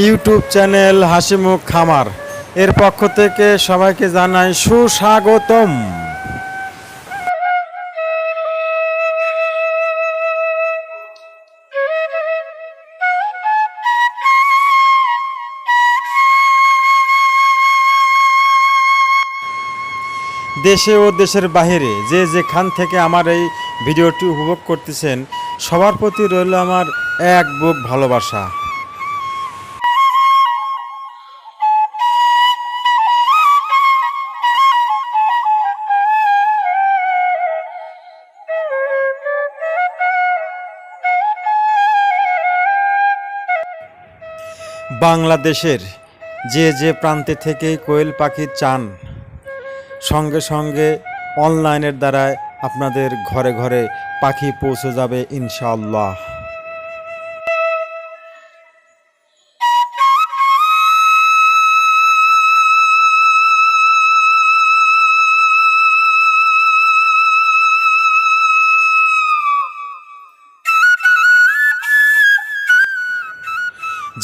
YouTube channel হাসিমুখ খামার এর পক্ষ থেকে সবাইকে জানাই সুস্বাগতম। দেশে ও দেশের বাইরে যে যেখান থেকে আমার এই ভিডিওটি উপভোগ করতেছেন সবার প্রতি রইল আমার এক বুক ভালোবাসা। বাংলাদেশের যে প্রান্তে থেকেই কোয়েল পাখি চান, সঙ্গে সঙ্গে অনলাইনের দ্বারায় আপনাদের ঘরে ঘরে পাখি পৌঁছে যাবে ইনশাআল্লাহ।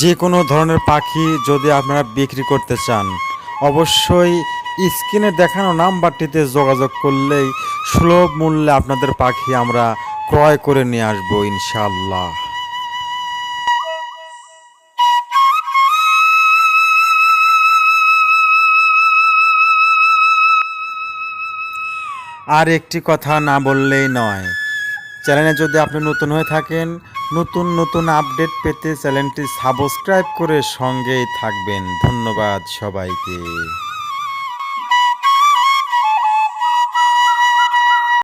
যে কোনো ধরনের পাখি যদি আপনারা বিক্রি করতে চান, অবশ্যই স্ক্রিনে দেখানো নাম্বারটিতে যোগাযোগ করলেই সুলভ মূল্যে আপনাদের পাখি আমরা ক্রয় করে নিয়ে আসবো ইনশাআল্লাহ। আর একটি কথা না বললেই নয়, চ্যানেলে যদি আপনি নতুন হয়ে থাকেন, নতুন নতুন আপডেট পেতে চ্যানেলটি সাবস্ক্রাইব করে সঙ্গেই থাকবেন। ধন্যবাদ সবাইকে।